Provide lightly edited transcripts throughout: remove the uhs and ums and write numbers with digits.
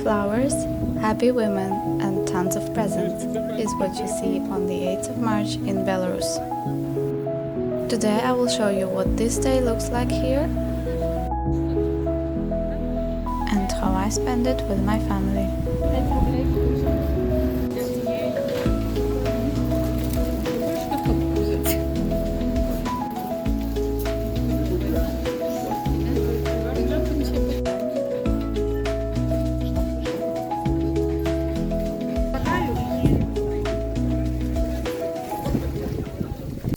flowers, happy women, and tons of presents is what you see on the 8th of March in Belarus. Today I will show you what this day looks like here and how I spend it with my family.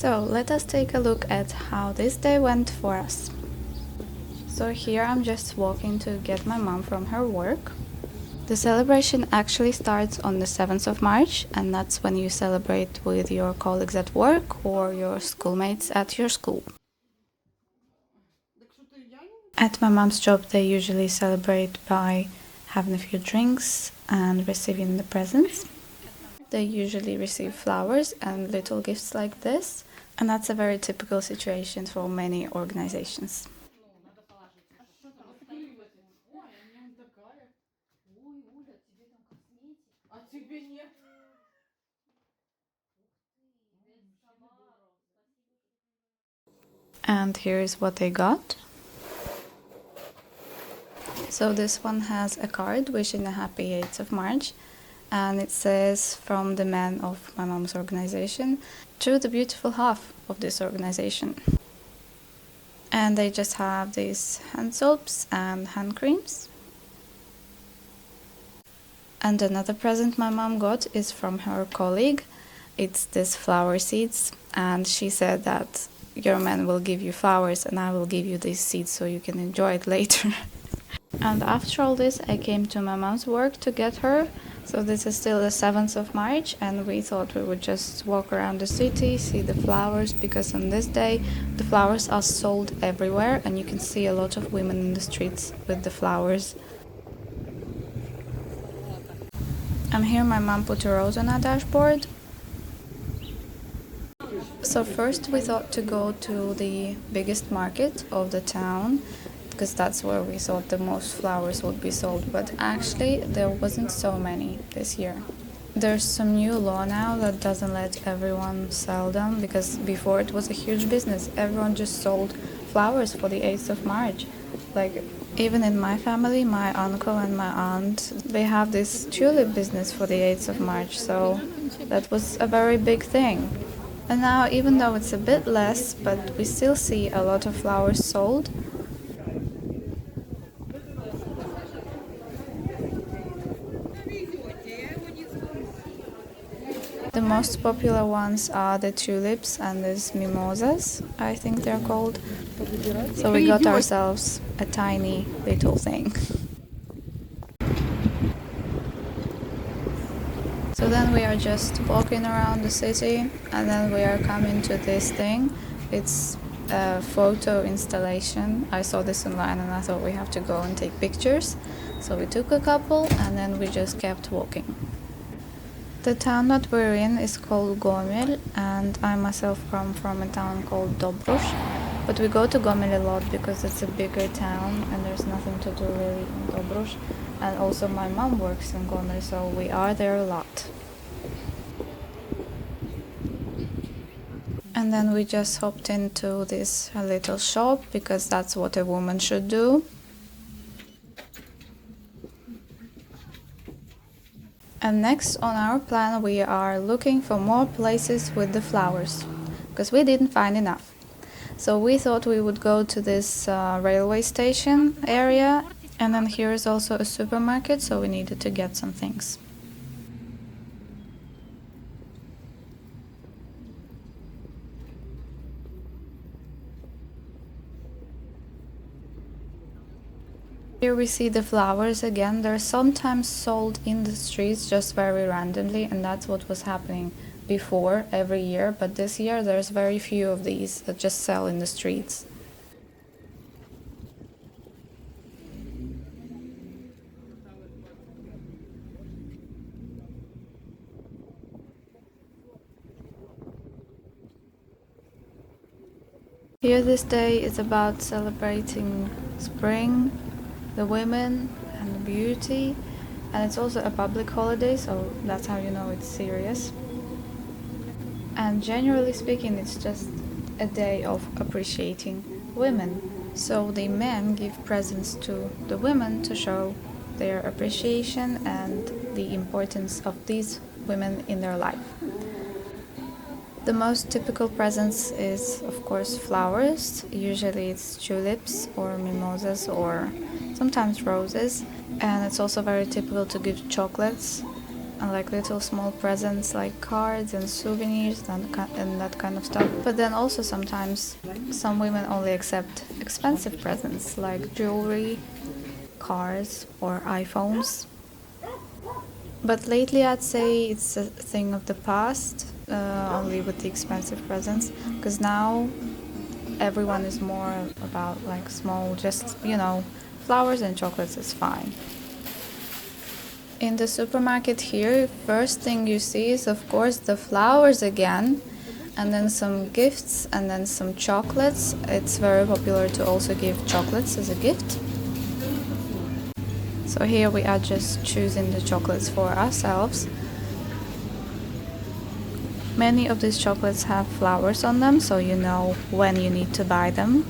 So let us take a look at how this day went for us. So here I'm just walking to get my mom from her work. The celebration actually starts on the 7th of March, and that's when you celebrate with your colleagues at work or your schoolmates at your school. At my mom's job they usually celebrate by having a few drinks and receiving the presents. They usually receive flowers and little gifts like this, and that's a very typical situation for many organizations. And here is what they got. So this one has a card wishing a happy 8th of March, and it says, from the man of my mom's organization to the beautiful half of this organization. And they just have these hand soaps and hand creams. And another present my mom got is from her colleague. It's this flower seeds, and she said that your man will give you flowers and I will give you these seeds so you can enjoy it later. And after all this I came to my mom's work to get her. So this is still the 7th of March, and we thought we would just walk around the city, see the flowers, because on this day the flowers are sold everywhere and you can see a lot of women in the streets with the flowers. And here my mom put a rose on our dashboard. So first we thought to go to the biggest market of the town, because that's where we thought the most flowers would be sold, but actually there wasn't so many this year. There's some new law now that doesn't let everyone sell them, because before it was a huge business. Everyone just sold flowers for the 8th of March. Like, even in my family, my uncle and my aunt, they have this tulip business for the 8th of March, so that was a very big thing. And now, even though it's a bit less, but we still see a lot of flowers sold. The most popular ones are the tulips and these mimosas, I think they're called. So we got ourselves a tiny little thing. So then we are just walking around the city, and then we are coming to this thing. It's a photo installation. I saw this online and I thought we have to go and take pictures. So we took a couple and then we just kept walking. The town that we're in is called Gomel, and I myself come from a town called Dobrush. But we go to Gomel a lot because it's a bigger town and there's nothing to do really in Dobrush. And also my mom works in Gomel, so we are there a lot. And then we just hopped into this little shop because that's what a woman should do. And next on our plan we are looking for more places with the flowers, because we didn't find enough. So we thought we would go to this railway station area, and then here is also a supermarket, so we needed to get some things. Here we see the flowers again. They're sometimes sold in the streets just very randomly, and that's what was happening before every year, but this year there's very few of these that just sell in the streets. Here this day is about celebrating spring, the women and the beauty, And it's also a public holiday, so that's how you know it's serious. And generally speaking, it's just a day of appreciating women. So the men give presents to the women to show their appreciation and the importance of these women in their life. The most typical presents is, of course, flowers. Usually it's tulips or mimosas or sometimes roses. And it's also very typical to give chocolates and like little small presents like cards and souvenirs and that kind of stuff. But then also sometimes some women only accept expensive presents like jewelry, cars or iPhones. But lately I'd say it's a thing of the past, only with the expensive presents, because now everyone is more about like small, just, flowers and chocolates is fine. In the supermarket here, first thing you see is of course the flowers again, and then some gifts and then some chocolates. It's very popular to also give chocolates as a gift. So here we are just choosing the chocolates for ourselves. Many of these chocolates have flowers on them, so you know when you need to buy them.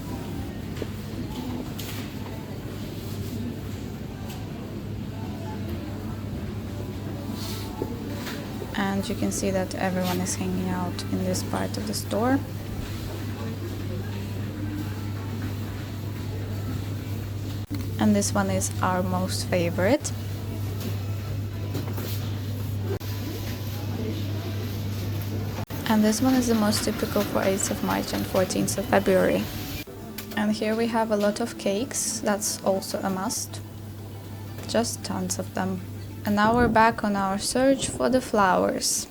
And you can see that everyone is hanging out in this part of the store. And this one is our most favorite. And this one is the most typical for 8th of March and 14th of February. And here we have a lot of cakes, that's also a must. Just tons of them. And now we're back on our search for the flowers.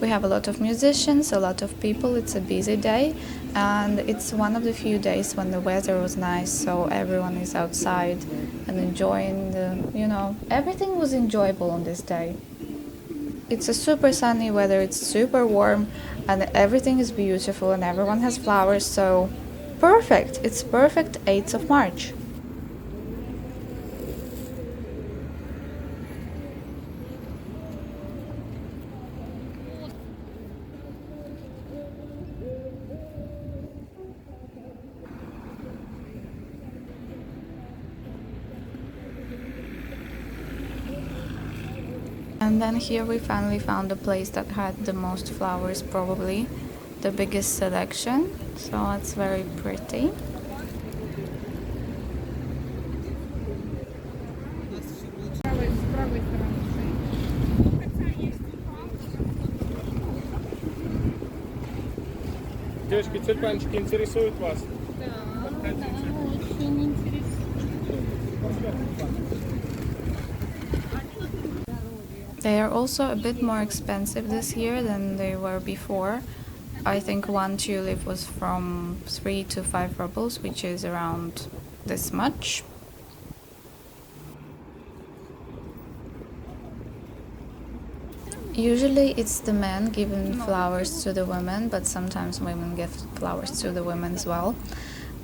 We have a lot of musicians, a lot of people, it's a busy day. And it's one of the few days when the weather was nice, so everyone is outside and enjoying everything was enjoyable on this day. It's a super sunny weather, it's super warm, and everything is beautiful and everyone has flowers, so perfect! It's perfect 8th of March. And then here we finally found a place that had the most flowers, probably the biggest selection, so it's very pretty. Девочки, тюльпанчики интересуют вас? Очень интересно. They are also a bit more expensive this year than they were before. I think one tulip was from 3 to 5 rubles, which is around this much. Usually it's the men giving flowers to the women, but sometimes women give flowers to the women as well.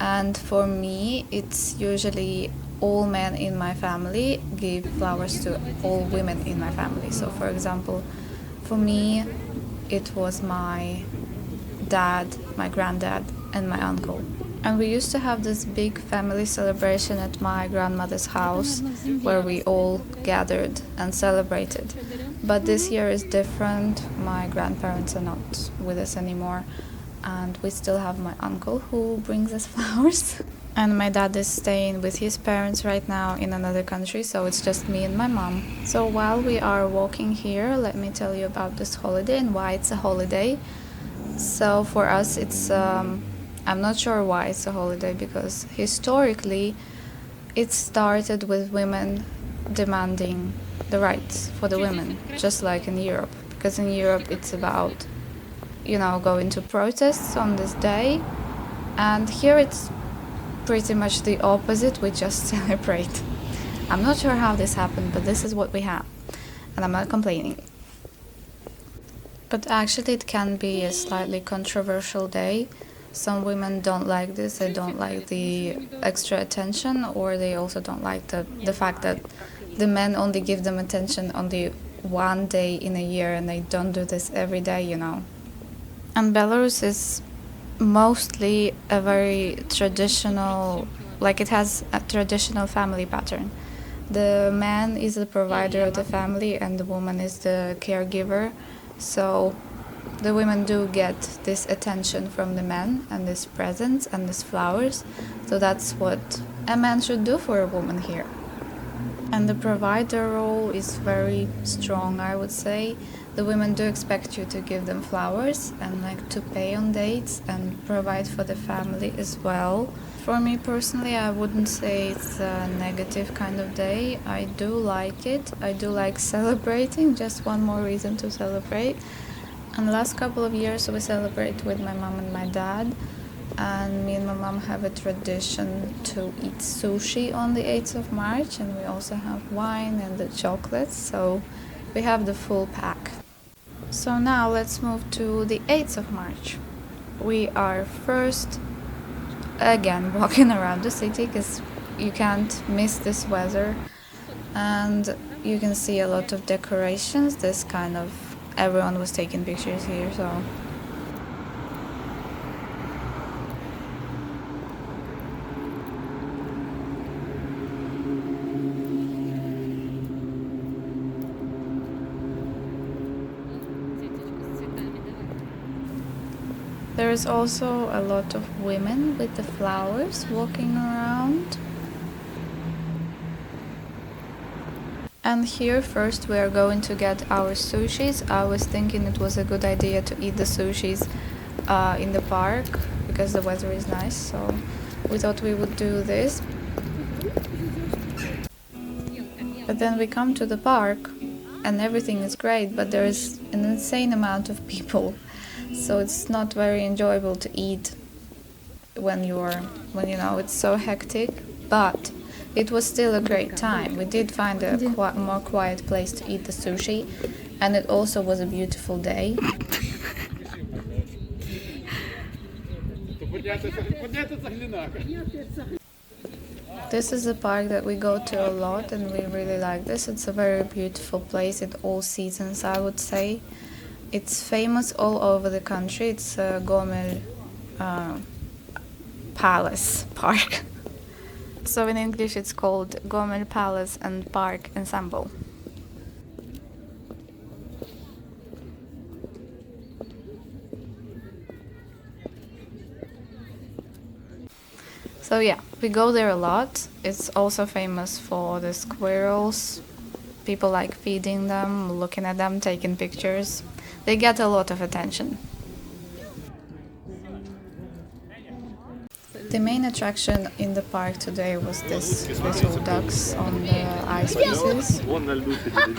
And for me, it's usually all men in my family give flowers to all women in my family. So for example, for me, it was my dad, my granddad, and my uncle. And we used to have this big family celebration at my grandmother's house where we all gathered and celebrated. But this year is different. My grandparents are not with us anymore. And we still have my uncle who brings us flowers. And my dad is staying with his parents right now in another country, so it's just me and my mom. So while we are walking here, let me tell you about this holiday and why it's a holiday. So for us, it's I'm not sure why it's a holiday, because historically it started with women demanding the rights for the women, just like in Europe. Because in Europe it's about, going to protests on this day, and here it's pretty much the opposite. We just celebrate. I'm not sure how this happened, but this is what we have, and I'm not complaining. But actually it can be a slightly controversial day. Some women don't like this, they don't like the extra attention, or they also don't like the fact that the men only give them attention on the one day in a year, and they don't do this every day, you know. And Belarus is mostly a very traditional, like it has a traditional family pattern. The man is the provider of the family and the woman is the caregiver. So the women do get this attention from the men and this presents and these flowers. So that's what a man should do for a woman here. And the provider role is very strong, I would say. The women do expect you to give them flowers and like to pay on dates and provide for the family as well. For me personally, I wouldn't say it's a negative kind of day. I do like it. I do like celebrating, just one more reason to celebrate. And the last couple of years we celebrate with my mom and my dad. And me and my mom have a tradition to eat sushi on the 8th of March, and we also have wine and the chocolates, so we have the full pack. So now let's move to the 8th of March. We are first again walking around the city because you can't miss this weather, and you can see a lot of decorations. This kind of, everyone was taking pictures here, so there is also a lot of women with the flowers walking around. And here first we are going to get our sushis. I was thinking it was a good idea to eat the sushis in the park because the weather is nice, so we thought we would do this. But then we come to the park and everything is great, but there is an insane amount of people. So it's not very enjoyable to eat when you know it's so hectic, but it was still a great time. We did find a more quiet place to eat the sushi, and it also was a beautiful day. This is a park that we go to a lot and we really like this. It's a very beautiful place in all seasons, I would say. It's famous all over the country. It's a Gomel Palace Park. So in English it's called Gomel Palace and Park Ensemble. So yeah, we go there a lot. It's also famous for the squirrels. People like feeding them, looking at them, taking pictures. They get a lot of attention. The main attraction in the park today was this little ducks on the ice pieces.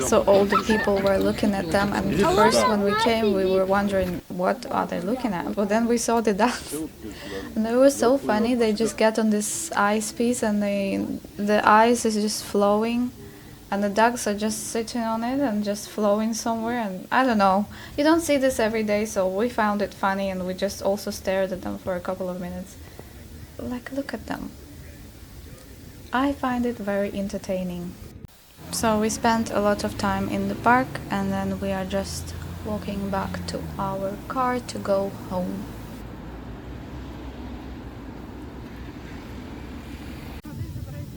So all the people were looking at them, and first when we came we were wondering what are they looking at, but then we saw the ducks and they were so funny. They just get on this ice piece and the ice is just flowing and the ducks are just sitting on it and just flowing somewhere, and I don't know, you don't see this every day, so we found it funny and we just also stared at them for a couple of minutes. Like, look at them. I find it very entertaining. So we spent a lot of time in the park and then we are just walking back to our car to go home.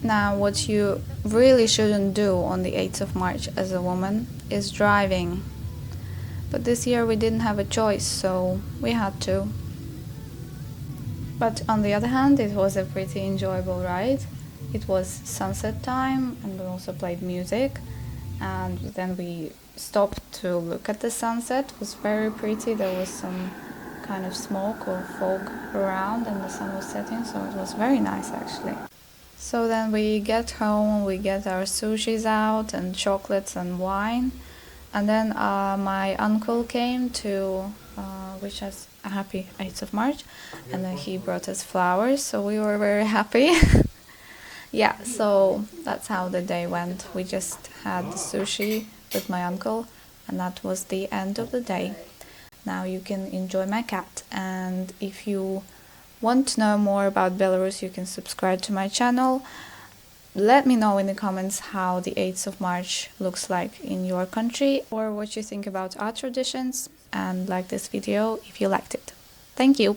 Now, what you really shouldn't do on the 8th of March as a woman is driving. But this year we didn't have a choice, so we had to. But on the other hand, it was a pretty enjoyable ride. It was sunset time and we also played music. And then we stopped to look at the sunset. It was very pretty. There was some kind of smoke or fog around and the sun was setting, so it was very nice actually. So then we get home, we get our sushis out and chocolates and wine. And then my uncle came to wish us a happy 8th of March, and then he brought us flowers, so we were very happy. Yeah, so that's how the day went. We just had the sushi with my uncle, and that was the end of the day. Now you can enjoy my cat, and if you want to know more about Belarus, you can subscribe to my channel. Let me know in the comments how the 8th of March looks like in your country, or what you think about our traditions, and like this video if you liked it. Thank you!